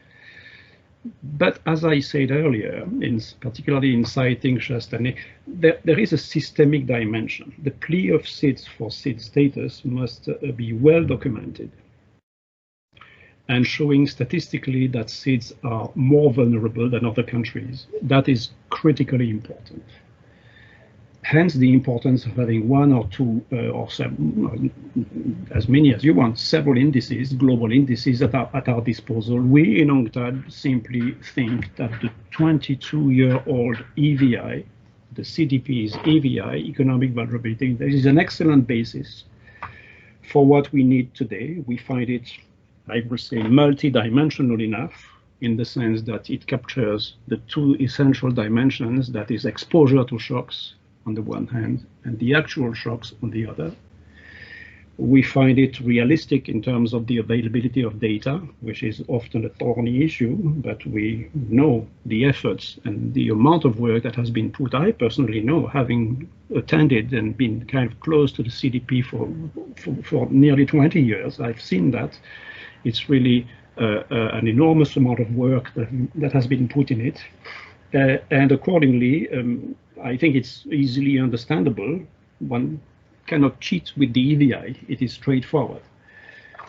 But as I said earlier, particularly in citing Chastanet, there is a systemic dimension. The plea of SIDS for SIDS status must be well documented and showing statistically that SIDS are more vulnerable than other countries. That is critically important. Hence the importance of having one or two or as many as you want, several indices, global indices at our disposal. We in UNCTAD simply think that the 22-year-old EVI, the CDP's EVI, economic vulnerability, there is an excellent basis for what we need today. We find it, I would say, multidimensional enough, in the sense that it captures the two essential dimensions, that is exposure to shocks on the one hand, and the actual shocks on the other. We find it realistic in terms of the availability of data, which is often a thorny issue, but we know the efforts and the amount of work that has been put. I personally know, having attended and been kind of close to the CDP for nearly 20 years, I've seen that. It's really an enormous amount of work that has been put in it. And accordingly, I think it's easily understandable. One cannot cheat with the EVI. It is straightforward.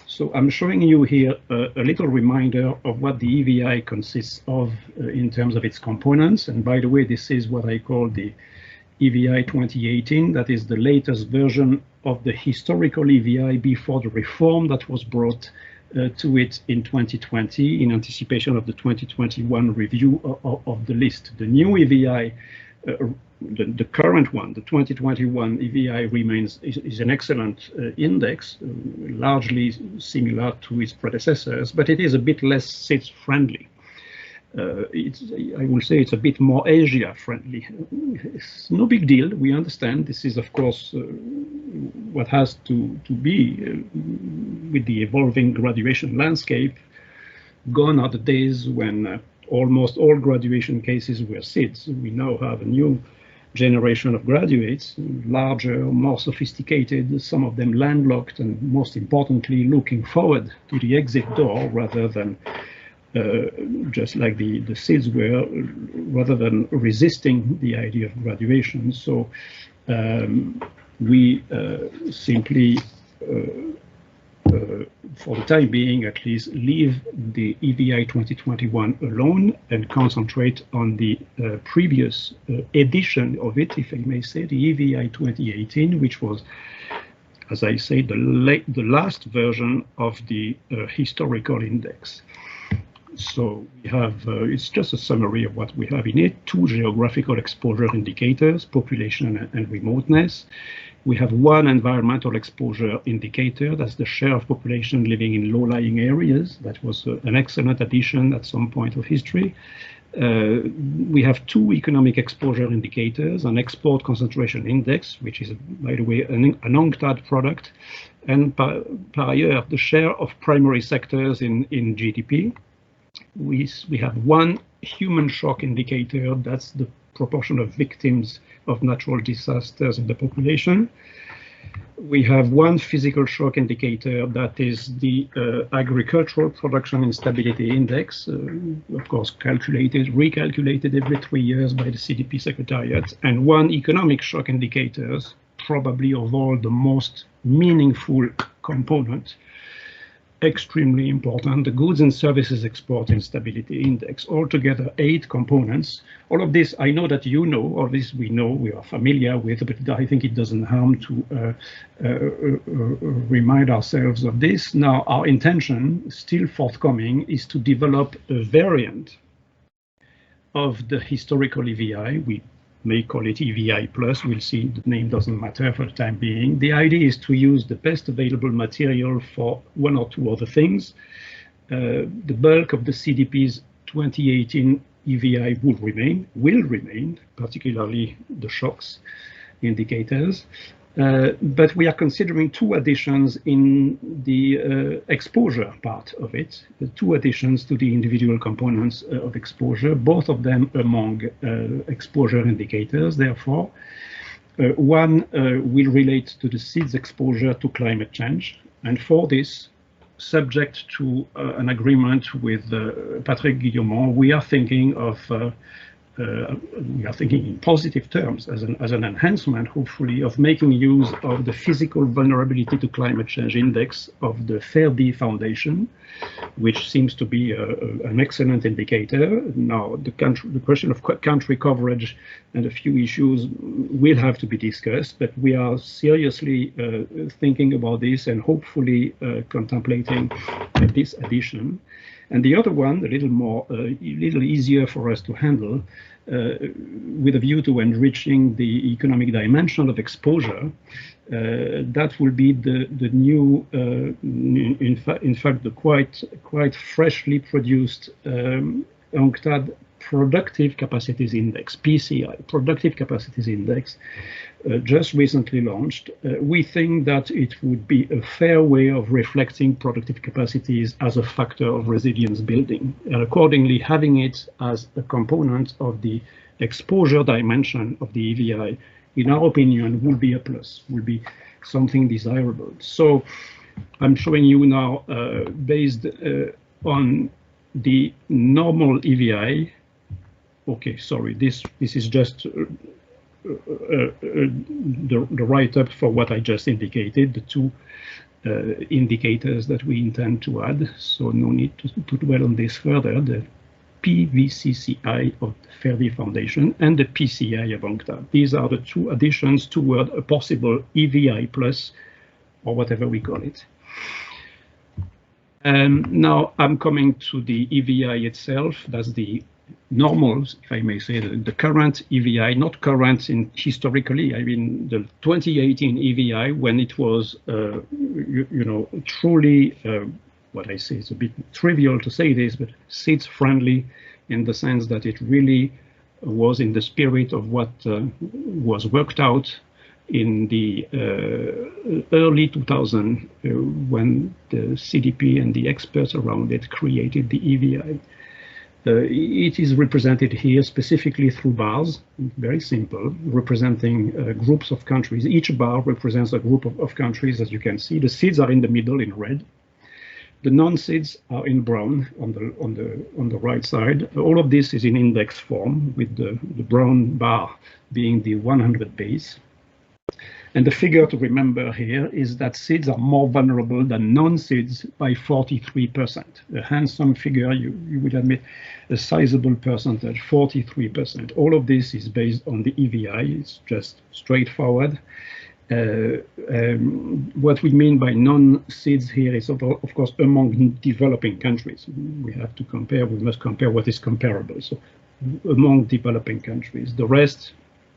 So I'm showing you here a little reminder of what the EVI consists of in terms of its components. And by the way, this is what I call the EVI 2018. That is the latest version of the historical EVI before the reform that was brought to it in 2020 in anticipation of the 2021 review of the list. The new EVI, the current one, the 2021 EVI is an excellent index, largely similar to its predecessors, but it is a bit less SIDS friendly. I will say it's a bit more Asia friendly. It's no big deal. We understand this is, of course, what has to be with the evolving graduation landscape. Gone are the days when almost all graduation cases were SIDS. We now have a new generation of graduates, larger, more sophisticated, some of them landlocked, and most importantly, looking forward to the exit door rather than just like the SIDS were, rather than resisting the idea of graduation. So we simply, for the time being at least, leave the EVI 2021 alone and concentrate on the previous edition of it, if I may say, the EVI 2018, which was as I say, the last version of the historical index. So we have, it's just a summary of what we have in it: 2 geographical exposure indicators, population and remoteness. We have 1 environmental exposure indicator, that's the share of population living in low-lying areas. That was an excellent addition at some point of history. We have 2 economic exposure indicators, an export concentration index, which is, by the way, an UNCTAD product, and par ailleurs, the share of primary sectors in GDP. We have 1 human shock indicator, that's the proportion of victims of natural disasters in the population. We have 1 physical shock indicator, that is the agricultural production instability index, of course recalculated every 3 years by the CDP Secretariat, and 1 economic shock indicators, probably of all the most meaningful component, extremely important, the goods and services export instability index. Altogether 8 components. All of this, I know that you know, all this we know, we are familiar with, but I think it doesn't harm to remind ourselves of this. Now, our intention, still forthcoming, is to develop a variant of the historical EVI. We may call it EVI plus, we'll see, the name doesn't matter for the time being. The idea is to use the best available material for 1 or 2 other things. The bulk of the CDP's 2018 EVI will remain, particularly the shocks indicators. But we are considering 2 additions in the exposure part of it, the 2 additions to the individual components of exposure, both of them among exposure indicators. Therefore, 1 will relate to the SIDS exposure to climate change. And for this, subject to an agreement with Patrick Guillemont, we are thinking of in positive terms as an enhancement, hopefully, of making use of the physical vulnerability to climate change index of the FAIRB Foundation, which seems to be an excellent indicator. Now, the question of country coverage and a few issues will have to be discussed, but we are seriously thinking about this and hopefully contemplating this addition. And the other one, a little easier for us to handle, with a view to enriching the economic dimension of exposure, that will be the new, in fact, the quite freshly produced UNCTAD Productive Capacities Index, PCI, Productive Capacities Index, just recently launched. We think that it would be a fair way of reflecting productive capacities as a factor of resilience building, and accordingly having it as a component of the exposure dimension of the EVI, in our opinion, will be a plus, will be something desirable. So I'm showing you now, based on the normal EVI. Okay, sorry, this is just the write-up for what I just indicated, the 2 indicators that we intend to add, so no need to dwell on this further, the PVCCI of the FAIRB Foundation and the PCI of UNCTAD. These are the 2 additions toward a possible EVI plus, or whatever we call it. Now I'm coming to the EVI itself. That's the normal, if I may say, the current EVI, not current in historically, I mean the 2018 EVI, when it was, truly, what I say, it's a bit trivial to say this, but SIDS friendly in the sense that it really was in the spirit of what was worked out in the early 2000s, when the CDP and the experts around it created the EVI. It is represented here specifically through bars, very simple, representing groups of countries. Each bar represents a group of countries, as you can see. The SIDS are in the middle in red. The non-SIDS are in brown on the right side. All of this is in index form, with the brown bar being the 100 base. And the figure to remember here is that SIDS are more vulnerable than non-SIDS by 43%. A handsome figure, you would admit, a sizable percentage, 43%. All of this is based on the EVI. It's just straightforward. What we mean by non-SIDS here is, of course, among developing countries. We have to compare, we must compare what is comparable. So among developing countries, the rest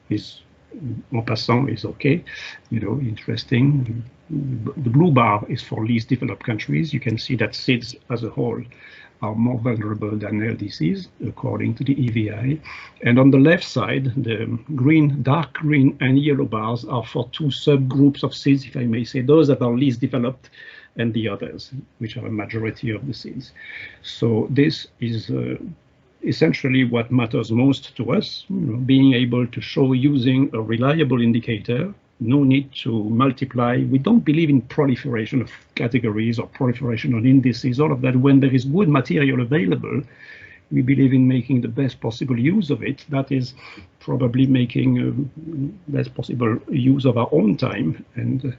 is, en passant, is okay, you know, interesting. The blue bar is for least developed countries. You can see that SIDS as a whole are more vulnerable than LDCs, according to the EVI. And on the left side, the green, dark green and yellow bars are for two subgroups of SIDS, if I may say, those that are least developed and the others, which are a majority of the SIDS. So this is essentially what matters most to us, you know, being able to show using a reliable indicator. No need to multiply. We don't believe in proliferation of categories or proliferation of indices, all of that. When there is good material available, we believe in making the best possible use of it. That is probably making best possible use of our own time and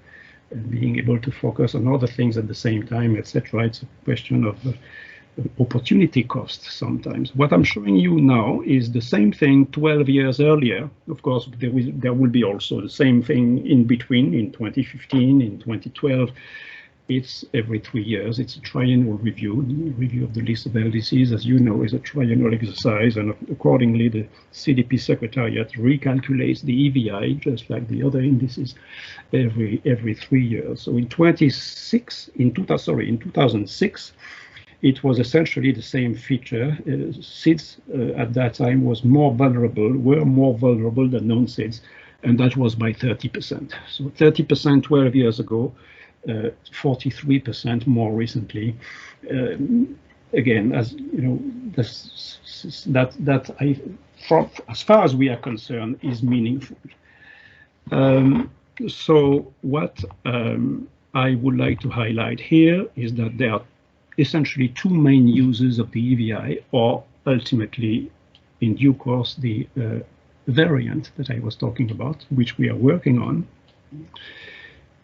being able to focus on other things at the same time, etc. It's a question of opportunity cost sometimes. What I'm showing you now is the same thing 12 years earlier. Of course, there will be also the same thing in between, in 2015, in 2012. It's every 3 years. It's a triennial review. The review of the list of LDCs, as you know, is a triennial exercise, and accordingly, the CDP Secretariat recalculates the EVI, just like the other indices, every 3 years. So in 2006, it was essentially the same feature. SIDS at that time were more vulnerable than non-SIDS, and that was by 30%. So 30% 12 years ago, 43% more recently. Again, as you know, as far as we are concerned, is meaningful. So what I would like to highlight here is that there are essentially two main uses of the EVI, or ultimately, in due course, the variant that I was talking about, which we are working on,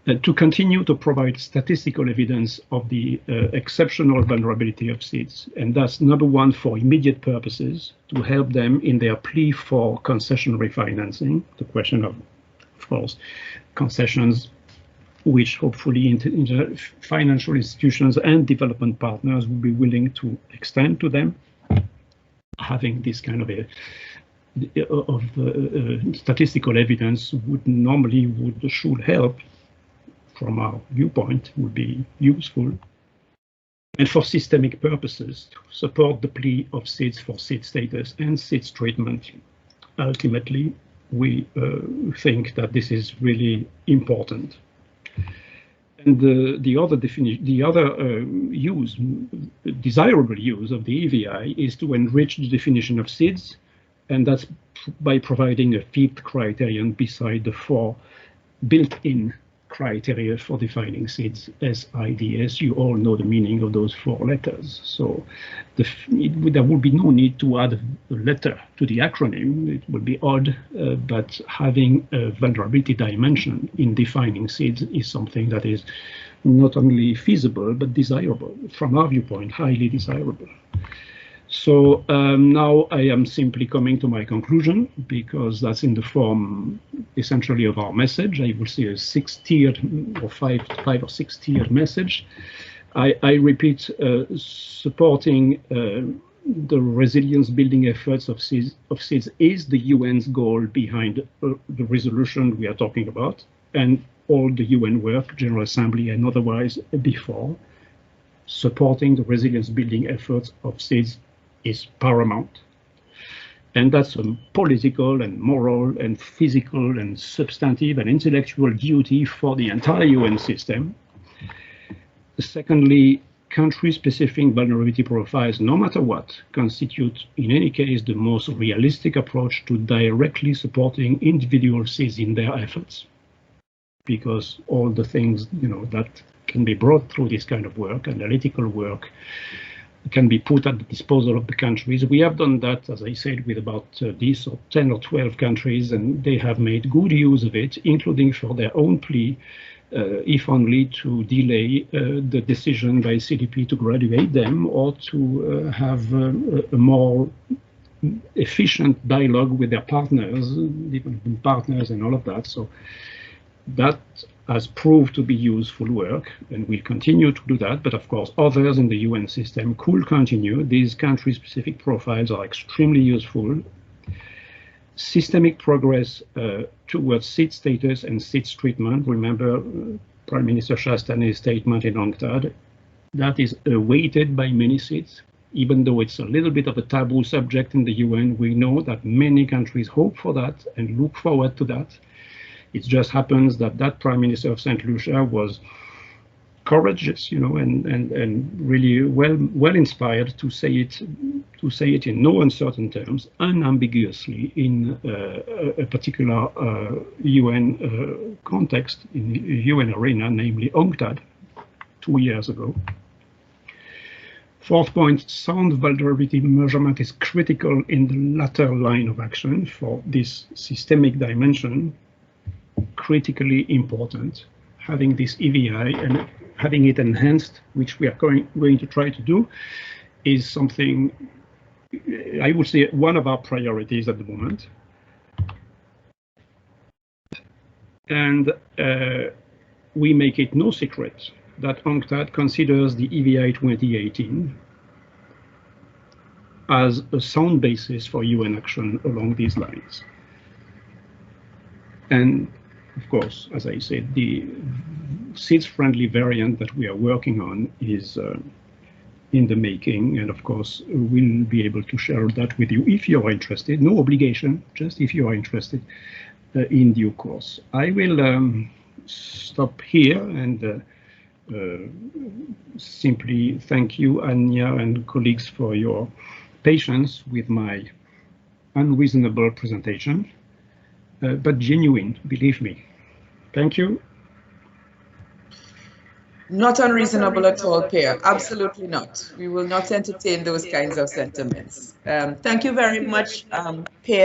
to continue to provide statistical evidence of the exceptional vulnerability of SIDS. And that's number one, for immediate purposes, to help them in their plea for concession refinancing, the question of course, concessions which hopefully financial institutions and development partners will be willing to extend to them. Having this kind of statistical evidence should help, from our viewpoint, would be useful. And for systemic purposes, to support the plea of SIDS for SIDS status and SIDS treatment. Ultimately, we think that this is really important. And the other desirable use of the EVI is to enrich the definition of SIDS, and that's by providing a fifth criterion beside the four built-in criteria for defining SIDS, SIDS. You all know the meaning of those four letters. So there will be no need to add a letter to the acronym. It would be odd, but having a vulnerability dimension in defining SIDS is something that is not only feasible, but desirable. From our viewpoint, highly desirable. So now I am simply coming to my conclusion, because that's in the form essentially of our message. I will say a six-tiered or five or six-tiered message. I repeat, supporting the resilience building efforts of SIDS is the UN's goal behind the resolution we are talking about, and all the UN work, General Assembly and otherwise before. Supporting the resilience building efforts of SIDS is paramount. And that's a political and moral and physical and substantive and intellectual duty for the entire UN system. Secondly, country-specific vulnerability profiles, no matter what, constitute, in any case, the most realistic approach to directly supporting individual SIDS in their efforts. Because all the things, you know, that can be brought through this kind of work, analytical work, can be put at the disposal of the countries. We have done that, as I said, with about 10 or 12 countries, and they have made good use of it, including for their own plea, if only to delay the decision by CDP to graduate them, or to have a more efficient dialogue with their partners, development partners and all of that. So That has proved to be useful work and will continue to do that. But of course, others in the UN system could continue. These country-specific profiles are extremely useful. Systemic progress towards SIDS status and SIDS treatment. Remember Prime Minister Chastane's statement in UNCTAD. That is awaited by many SIDS. Even though it's a little bit of a taboo subject in the UN, we know that many countries hope for that and look forward to that. It just happens that that Prime Minister of St. Lucia was courageous, you know, and really well inspired to say it in no uncertain terms, unambiguously in a particular UN context, in the UN arena, namely UNCTAD, 2 years ago. Fourth point, sound vulnerability measurement is critical in the latter line of action for this systemic dimension. Critically important. Having this EVI and having it enhanced, which we are going to try to do, is something, I would say, one of our priorities at the moment. And we make it no secret that UNCTAD considers the EVI 2018 as a sound basis for UN action along these lines. And of course, as I said, the SIDS-friendly variant that we are working on is in the making, and of course, we'll be able to share that with you if you are interested. No obligation, just if you are interested in due course. I will stop here and simply thank you, Anya and colleagues, for your patience with my unreasonable presentation. But genuine, believe me. Thank you. Not unreasonable at all, Pierre. Absolutely not. We will not entertain those kinds of sentiments. Thank you very much, Pierre.